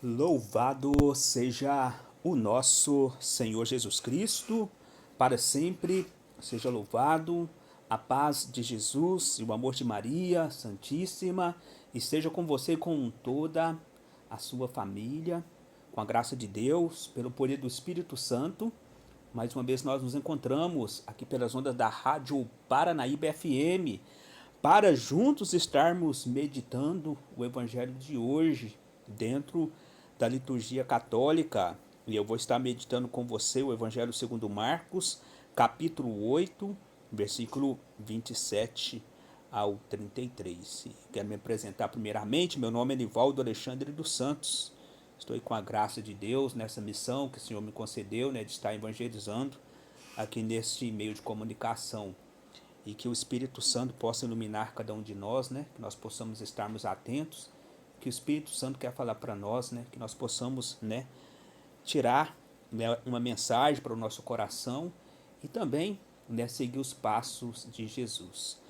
Louvado seja o nosso Senhor Jesus Cristo, para sempre seja louvado. A paz de Jesus e o amor de Maria Santíssima esteja com você e com toda a sua família, com a graça de Deus, pelo poder do Espírito Santo. Mais uma vez nós nos encontramos aqui pelas ondas da Rádio Paranaíba FM, para juntos estarmos meditando o Evangelho de hoje, dentro da liturgia católica. E eu vou estar meditando com você o Evangelho segundo Marcos, capítulo 8, versículo 27 ao 33. Quero me apresentar primeiramente. Meu nome é Nivaldo Alexandre dos Santos. Estou aí com a graça de Deus nessa missão que o Senhor me concedeu, de estar evangelizando aqui neste meio de comunicação. E que o Espírito Santo possa iluminar cada um de nós, que nós possamos estarmos atentos, que o Espírito Santo quer falar para nós, que nós possamos, tirar, uma mensagem para o nosso coração e também, seguir os passos de Jesus.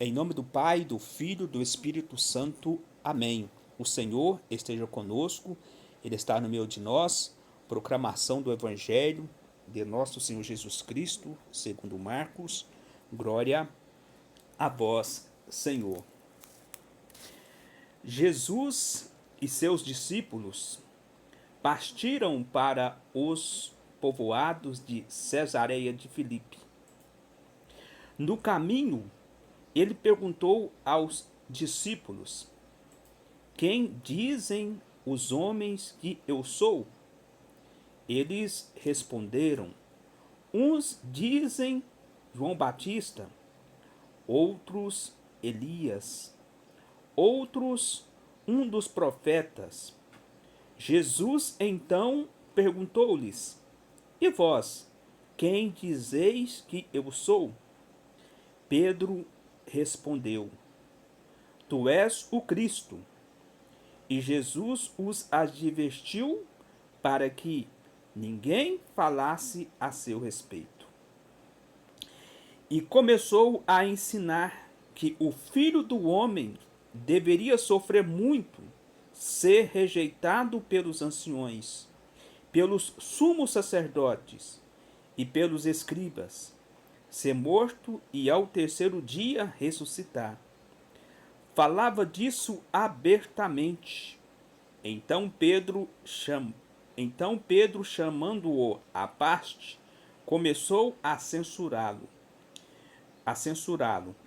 Em nome do Pai, do Filho e do Espírito Santo. Amém. O Senhor esteja conosco, Ele está no meio de nós. Proclamação do Evangelho de nosso Senhor Jesus Cristo, segundo Marcos. Glória a vós, Senhor. Jesus e seus discípulos partiram para os povoados de Cesareia de Filipe. No caminho, ele perguntou aos discípulos: quem dizem os homens que eu sou? Eles responderam: uns dizem João Batista, outros Elias, outros um dos profetas. Jesus então perguntou-lhes: e vós, quem dizeis que eu sou? Pedro respondeu: tu és o Cristo. E Jesus os advertiu para que ninguém falasse a seu respeito. E começou a ensinar que o Filho do Homem deveria sofrer muito, ser rejeitado pelos anciões, pelos sumos sacerdotes e pelos escribas, ser morto e ao terceiro dia ressuscitar. Falava disso abertamente. Então Pedro, chamando-o à parte, começou a censurá-lo.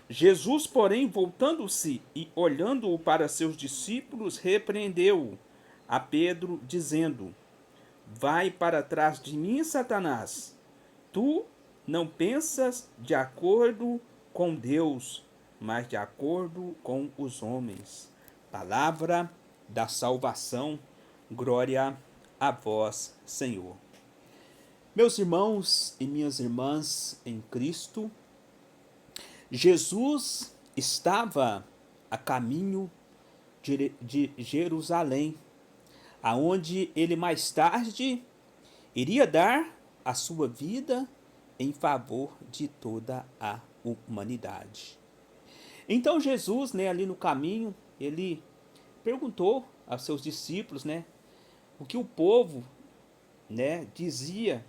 Jesus, porém, voltando-se e olhando-o para seus discípulos, repreendeu-o a Pedro, dizendo: vai para trás de mim, Satanás. Tu não pensas de acordo com Deus, mas de acordo com os homens. Palavra da salvação. Glória a vós, Senhor. Meus irmãos e minhas irmãs em Cristo, Jesus estava a caminho de Jerusalém, aonde ele mais tarde iria dar a sua vida em favor de toda a humanidade. Então Jesus, ali no caminho, ele perguntou aos seus discípulos, o que o povo, dizia.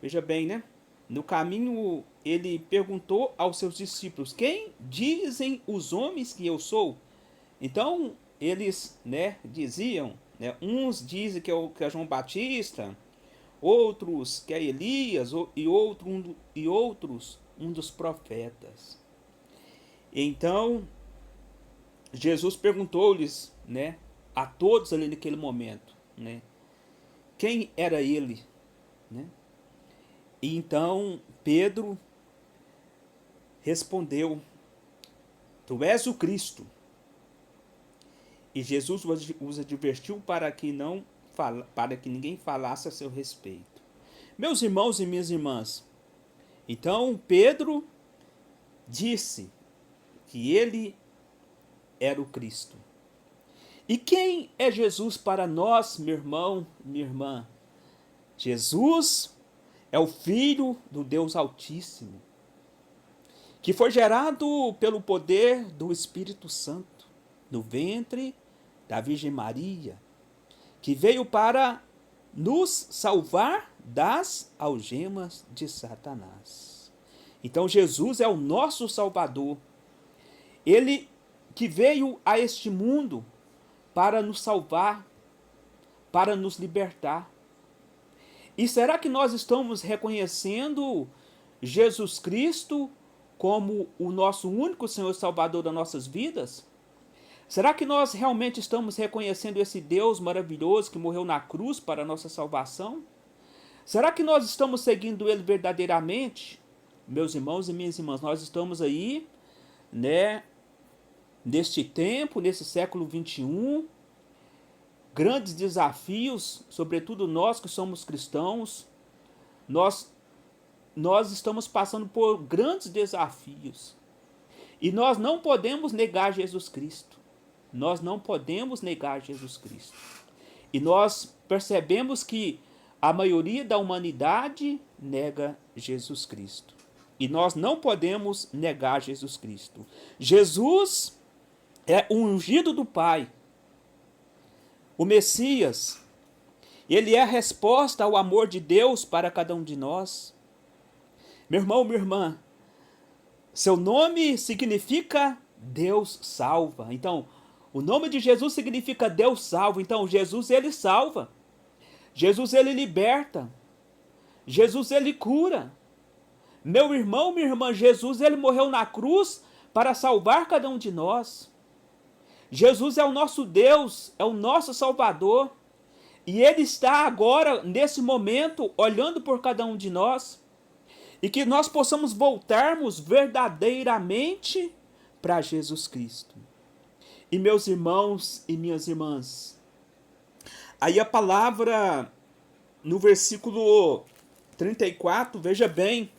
Veja bem, no caminho ele perguntou aos seus discípulos: quem dizem os homens que eu sou? Então eles, diziam, uns dizem que é João Batista, outros que é Elias, e outros um dos profetas. Então Jesus perguntou-lhes, a todos ali naquele momento, quem era ele, E então Pedro respondeu: tu és o Cristo. E Jesus os advertiu para que ninguém falasse a seu respeito. Meus irmãos e minhas irmãs, então Pedro disse que ele era o Cristo. E quem é Jesus para nós, meu irmão, minha irmã? Jesus é o Filho do Deus Altíssimo, que foi gerado pelo poder do Espírito Santo, no ventre da Virgem Maria, que veio para nos salvar das algemas de Satanás. Então Jesus é o nosso Salvador. Ele que veio a este mundo para nos salvar, para nos libertar. E será que nós estamos reconhecendo Jesus Cristo como o nosso único Senhor e Salvador das nossas vidas? Será que nós realmente estamos reconhecendo esse Deus maravilhoso que morreu na cruz para a nossa salvação? Será que nós estamos seguindo Ele verdadeiramente? Meus irmãos e minhas irmãs, nós estamos aí, né, neste tempo, nesse século 21, grandes desafios, sobretudo nós que somos cristãos, nós estamos passando por grandes desafios. E nós não podemos negar Jesus Cristo. Nós não podemos negar Jesus Cristo. E nós percebemos que a maioria da humanidade nega Jesus Cristo. E nós não podemos negar Jesus Cristo. Jesus é o ungido do Pai. O Messias, ele é a resposta ao amor de Deus para cada um de nós. Meu irmão, minha irmã, seu nome significa Deus salva. Então, o nome de Jesus significa Deus salva. Então, Jesus, ele salva. Jesus, ele liberta. Jesus, ele cura. Meu irmão, minha irmã, Jesus, ele morreu na cruz para salvar cada um de nós. Jesus é o nosso Deus, é o nosso Salvador. E ele está agora, nesse momento, olhando por cada um de nós. E que nós possamos voltarmos verdadeiramente para Jesus Cristo. E meus irmãos e minhas irmãs, aí a palavra no versículo 34, veja bem.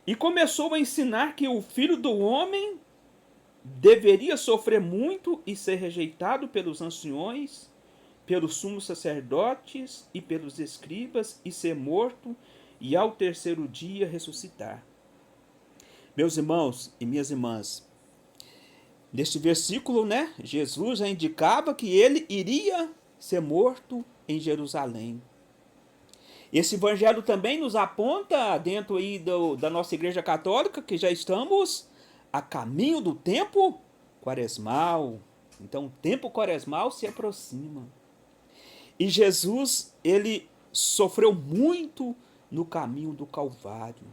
E começou a ensinar que o Filho do Homem deveria sofrer muito e ser rejeitado pelos anciões, pelos sumos sacerdotes e pelos escribas, e ser morto, e ao terceiro dia ressuscitar. Meus irmãos e minhas irmãs, neste versículo, né, Jesus já indicava que ele iria ser morto em Jerusalém. Esse evangelho também nos aponta, dentro aí da nossa igreja católica, que já estamos a caminho do tempo quaresmal. Então o tempo quaresmal se aproxima. E Jesus, ele sofreu muito no caminho do Calvário.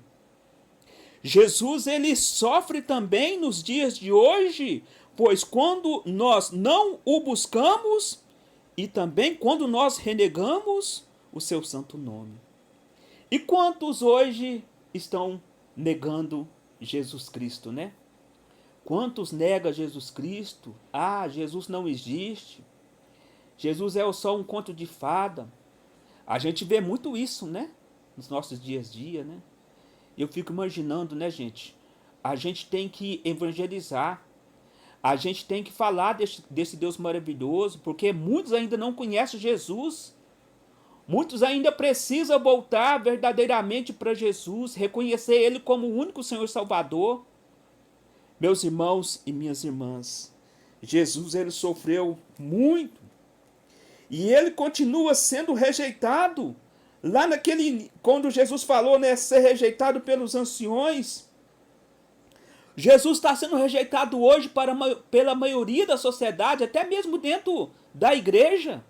Jesus, ele sofre também nos dias de hoje, pois quando nós não o buscamos e também quando nós renegamos o seu santo nome. E quantos hoje estão negando Jesus Cristo, né? Quantos negam Jesus Cristo? Ah, Jesus não existe. Jesus é só um conto de fada. A gente vê muito isso, né? Nos nossos dias a dia, né? Eu fico imaginando, né, gente? A gente tem que evangelizar. A gente tem que falar desse Deus maravilhoso, porque muitos ainda não conhecem Jesus. Muitos ainda precisam voltar verdadeiramente para Jesus, reconhecer Ele como o único Senhor Salvador. Meus irmãos e minhas irmãs, Jesus, ele sofreu muito. E ele continua sendo rejeitado. Lá quando Jesus falou, né, ser rejeitado pelos anciões, Jesus está sendo rejeitado hoje pela maioria da sociedade, até mesmo dentro da igreja.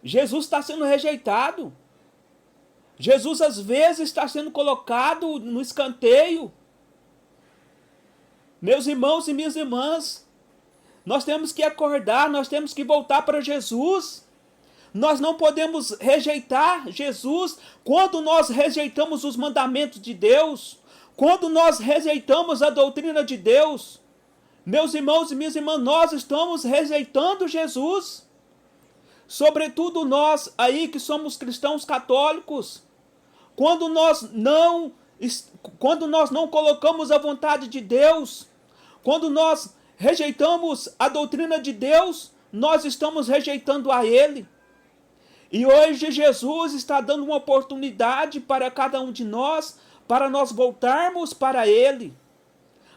Jesus está sendo rejeitado. Jesus, às vezes, está sendo colocado no escanteio. Meus irmãos e minhas irmãs, nós temos que acordar, nós temos que voltar para Jesus. Nós não podemos rejeitar Jesus quando nós rejeitamos os mandamentos de Deus, quando nós rejeitamos a doutrina de Deus. Meus irmãos e minhas irmãs, nós estamos rejeitando Jesus. Sobretudo nós aí que somos cristãos católicos, quando nós não colocamos a vontade de Deus, quando nós rejeitamos a doutrina de Deus, nós estamos rejeitando a Ele. E hoje Jesus está dando uma oportunidade para cada um de nós, para nós voltarmos para Ele,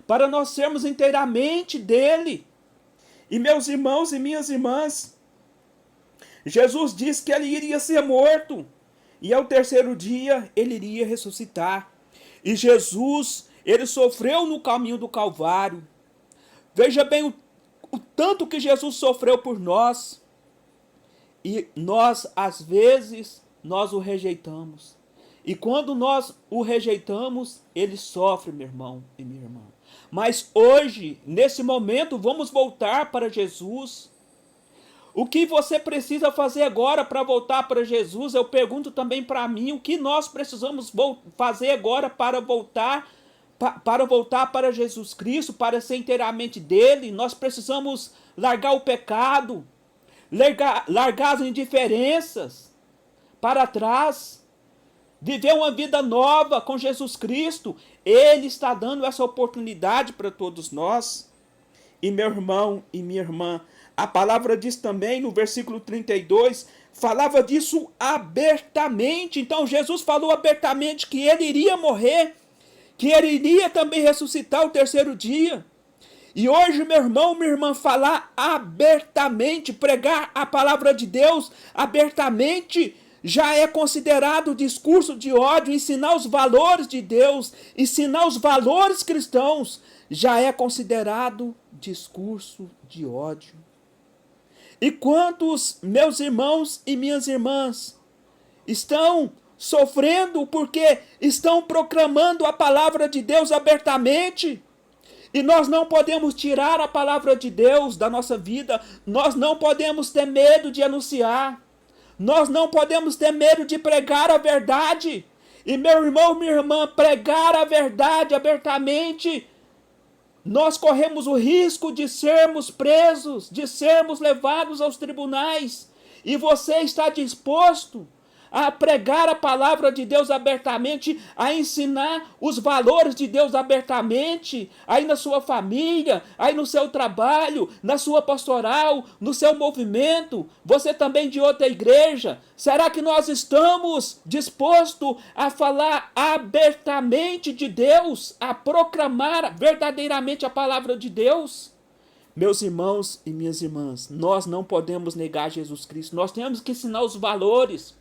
para nós sermos inteiramente dele. E meus irmãos e minhas irmãs, Jesus disse que ele iria ser morto e ao terceiro dia ele iria ressuscitar. E Jesus, ele sofreu no caminho do Calvário. Veja bem o tanto que Jesus sofreu por nós. E nós, às vezes, nós o rejeitamos. E quando nós o rejeitamos, ele sofre, meu irmão e minha irmã. Mas hoje, nesse momento, vamos voltar para Jesus. O que você precisa fazer agora para voltar para Jesus? Eu pergunto também para mim, o que nós precisamos fazer agora para voltar para Jesus Cristo, para ser inteiramente dele? Nós precisamos largar o pecado, largar as indiferenças para trás, viver uma vida nova com Jesus Cristo. Ele está dando essa oportunidade para todos nós. E meu irmão e minha irmã, a palavra diz também no versículo 32, falava disso abertamente. Então Jesus falou abertamente que ele iria morrer, que ele iria também ressuscitar o terceiro dia. E hoje, meu irmão, minha irmã, falar abertamente, pregar a palavra de Deus abertamente, já é considerado discurso de ódio. Ensinar os valores de Deus, ensinar os valores cristãos, já é considerado discurso de ódio. E quantos meus irmãos e minhas irmãs estão sofrendo porque estão proclamando a palavra de Deus abertamente? E nós não podemos tirar a palavra de Deus da nossa vida. Nós não podemos ter medo de anunciar. Nós não podemos ter medo de pregar a verdade. E meu irmão, minha irmã, pregar a verdade abertamente, nós corremos o risco de sermos presos, de sermos levados aos tribunais. E você está disposto a pregar a palavra de Deus abertamente, a ensinar os valores de Deus abertamente, aí na sua família, aí no seu trabalho, na sua pastoral, no seu movimento, você também de outra igreja? Será que nós estamos dispostos a falar abertamente de Deus, a proclamar verdadeiramente a palavra de Deus? Meus irmãos e minhas irmãs, nós não podemos negar Jesus Cristo, nós temos que ensinar os valores.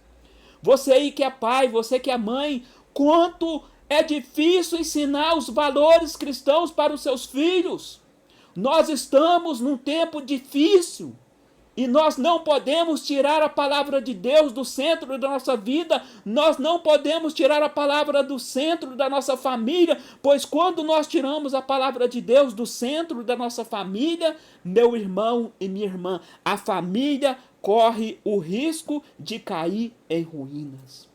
Você aí que é pai, você que é mãe, quanto é difícil ensinar os valores cristãos para os seus filhos. Nós estamos num tempo difícil e nós não podemos tirar a palavra de Deus do centro da nossa vida. Nós não podemos tirar a palavra do centro da nossa família, pois quando nós tiramos a palavra de Deus do centro da nossa família, meu irmão e minha irmã, a família corre o risco de cair em ruínas.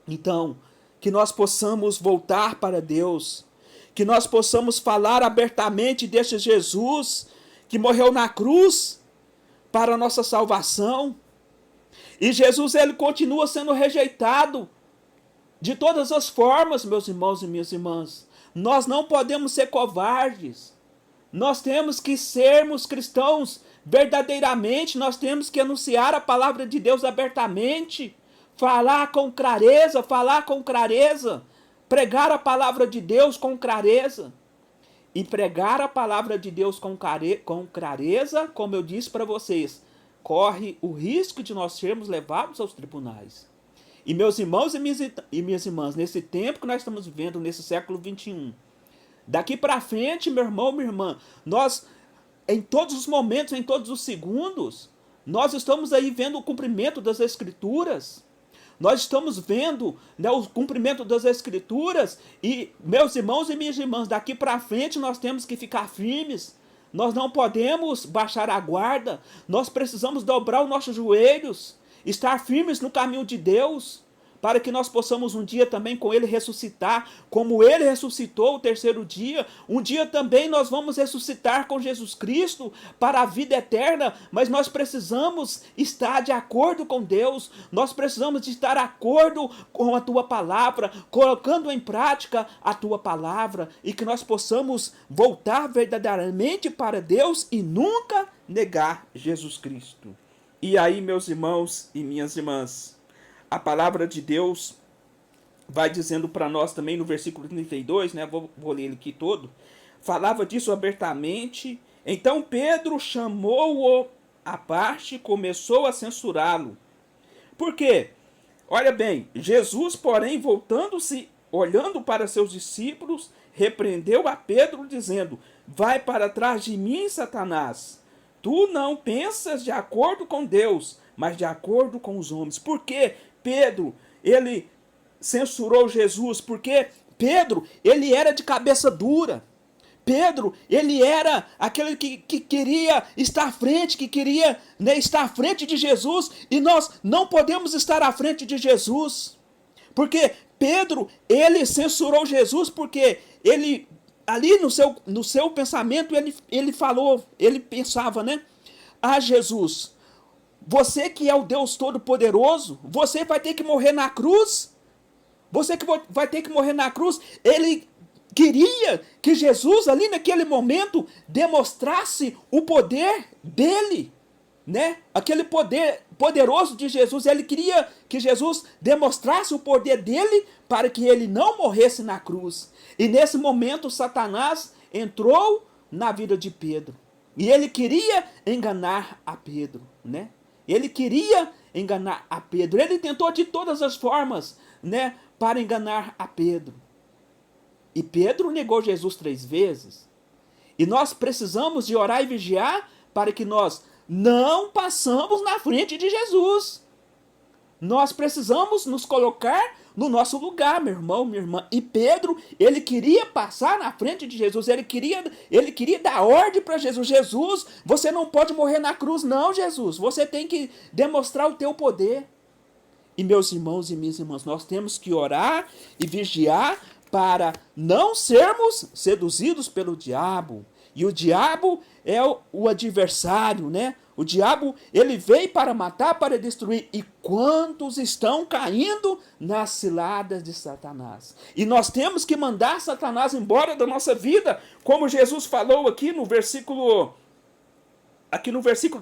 Então, que nós possamos voltar para Deus, que nós possamos falar abertamente deste Jesus que morreu na cruz para a nossa salvação. E Jesus, ele continua sendo rejeitado de todas as formas, meus irmãos e minhas irmãs. Nós não podemos ser covardes. Nós temos que sermos cristãos verdadeiramente, nós temos que anunciar a palavra de Deus abertamente, falar com clareza, pregar a palavra de Deus com clareza. E pregar a palavra de Deus com clareza, como eu disse para vocês, corre o risco de nós sermos levados aos tribunais. E meus irmãos e minhas irmãs, nesse tempo que nós estamos vivendo, nesse século 21, daqui para frente, meu irmão, minha irmã, nós, em todos os momentos, em todos os segundos, nós estamos aí vendo o cumprimento das Escrituras. Nós estamos vendo, né, o cumprimento das Escrituras. E, meus irmãos e minhas irmãs, daqui para frente nós temos que ficar firmes. Nós não podemos baixar a guarda. Nós precisamos dobrar os nossos joelhos, estar firmes no caminho de Deus, para que nós possamos um dia também com ele ressuscitar, como ele ressuscitou o terceiro dia. Um dia também nós vamos ressuscitar com Jesus Cristo para a vida eterna, mas nós precisamos estar de acordo com Deus, nós precisamos de estar de acordo com a tua palavra, colocando em prática a tua palavra, e que nós possamos voltar verdadeiramente para Deus e nunca negar Jesus Cristo. E aí, meus irmãos e minhas irmãs, a palavra de Deus vai dizendo para nós também no versículo 32, né? Vou ler ele aqui todo. Falava disso abertamente. Então Pedro chamou-o à parte, começou a censurá-lo. Por quê? Olha bem, Jesus, porém, voltando-se, olhando para seus discípulos, repreendeu a Pedro, dizendo: vai para trás de mim, Satanás. Tu não pensas de acordo com Deus, mas de acordo com os homens. Por que Pedro, ele censurou Jesus? Porque Pedro, ele era de cabeça dura. Pedro, ele era aquele que queria estar à frente, que queria, né, estar à frente de Jesus, e nós não podemos estar à frente de Jesus, porque Pedro, ele censurou Jesus, porque ele, ali no seu pensamento, ele falou, ele pensava, né, Jesus, você que é o Deus Todo-Poderoso, você vai ter que morrer na cruz, você que vai ter que morrer na cruz. Ele queria que Jesus, ali naquele momento, demonstrasse o poder dele, né? Aquele poder poderoso de Jesus. Ele queria que Jesus demonstrasse o poder dele para que ele não morresse na cruz. E nesse momento, Satanás entrou na vida de Pedro. E ele queria enganar a Pedro, né? Ele queria enganar a Pedro. Ele tentou de todas as formas, né, para enganar a Pedro. E Pedro negou Jesus 3 vezes. E nós precisamos de orar e vigiar para que nós não passamos na frente de Jesus. Nós precisamos nos colocar no nosso lugar, meu irmão, minha irmã. E Pedro, ele queria passar na frente de Jesus. Ele queria dar ordem para Jesus. Jesus, você não pode morrer na cruz, não, Jesus. Você tem que demonstrar o teu poder. E meus irmãos e minhas irmãs, nós temos que orar e vigiar para não sermos seduzidos pelo diabo. E o diabo é o adversário, né? O diabo, ele veio para matar, para destruir. E quantos estão caindo nas ciladas de Satanás? E nós temos que mandar Satanás embora da nossa vida, como Jesus falou aqui no versículo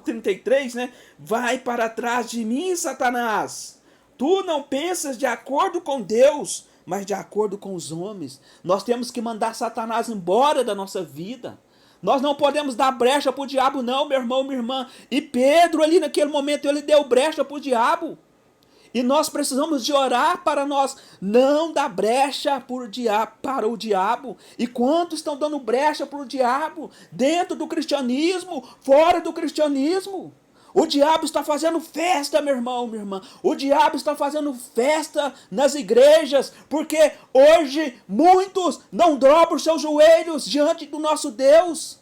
33, né? Vai para trás de mim, Satanás. Tu não pensas de acordo com Deus, mas de acordo com os homens. Nós temos que mandar Satanás embora da nossa vida. Nós não podemos dar brecha para o diabo, não, meu irmão, minha irmã. E Pedro, ali naquele momento, ele deu brecha para o diabo. E nós precisamos de orar para nós não dar brecha para o diabo. E quantos estão dando brecha para o diabo? Dentro do cristianismo, fora do cristianismo. O diabo está fazendo festa, meu irmão, minha irmã. O diabo está fazendo festa nas igrejas, porque hoje muitos não dobram seus joelhos diante do nosso Deus.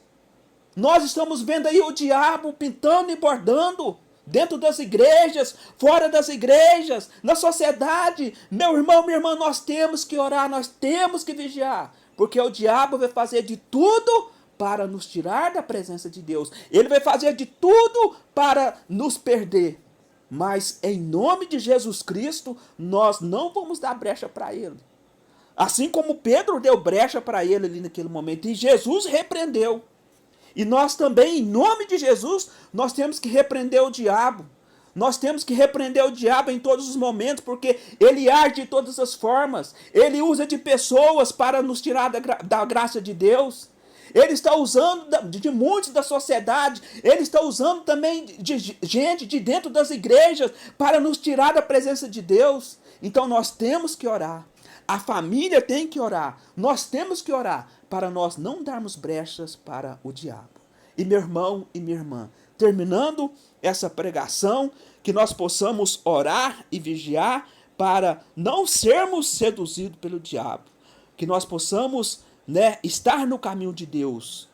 Nós estamos vendo aí o diabo pintando e bordando dentro das igrejas, fora das igrejas, na sociedade. Meu irmão, minha irmã, nós temos que orar, nós temos que vigiar, porque o diabo vai fazer de tudo para nos tirar da presença de Deus. Ele vai fazer de tudo para nos perder. Mas em nome de Jesus Cristo, nós não vamos dar brecha para ele. Assim como Pedro deu brecha para ele ali naquele momento. E Jesus repreendeu. E nós também, em nome de Jesus, nós temos que repreender o diabo. Nós temos que repreender o diabo em todos os momentos, porque ele age de todas as formas. Ele usa de pessoas para nos tirar da graça de Deus. Ele está usando de muitos da sociedade, ele está usando também de gente de dentro das igrejas para nos tirar da presença de Deus. Então nós temos que orar. A família tem que orar. Nós temos que orar para nós não darmos brechas para o diabo. E meu irmão e minha irmã, terminando essa pregação, que nós possamos orar e vigiar para não sermos seduzidos pelo diabo. Que nós possamos, né, estar no caminho de Deus.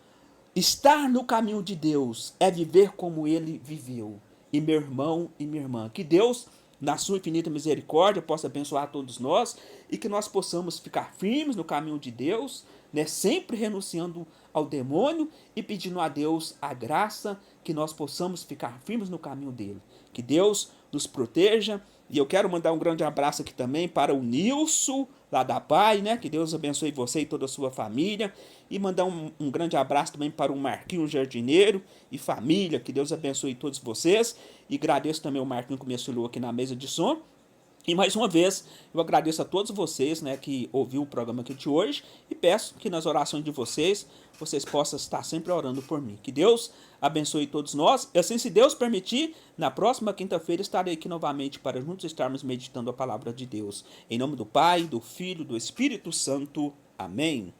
Estar no caminho de Deus é viver como ele viveu. E meu irmão e minha irmã, que Deus, na sua infinita misericórdia, possa abençoar todos nós e que nós possamos ficar firmes no caminho de Deus, né, sempre renunciando ao demônio e pedindo a Deus a graça que nós possamos ficar firmes no caminho dele. Que Deus nos proteja. E eu quero mandar um grande abraço aqui também para o Nilson, lá da Pai, né? Que Deus abençoe você e toda a sua família. E mandar um grande abraço também para o Marquinhos Jardineiro e família. Que Deus abençoe todos vocês. E agradeço também o Marquinhos que me auxiliou aqui na mesa de som. E mais uma vez, eu agradeço a todos vocês, né, que ouviu o programa aqui de hoje e peço que nas orações de vocês possam estar sempre orando por mim. Que Deus abençoe todos nós. E assim, se Deus permitir, na próxima quinta-feira estarei aqui novamente para juntos estarmos meditando a palavra de Deus. Em nome do Pai, do Filho, do Espírito Santo. Amém.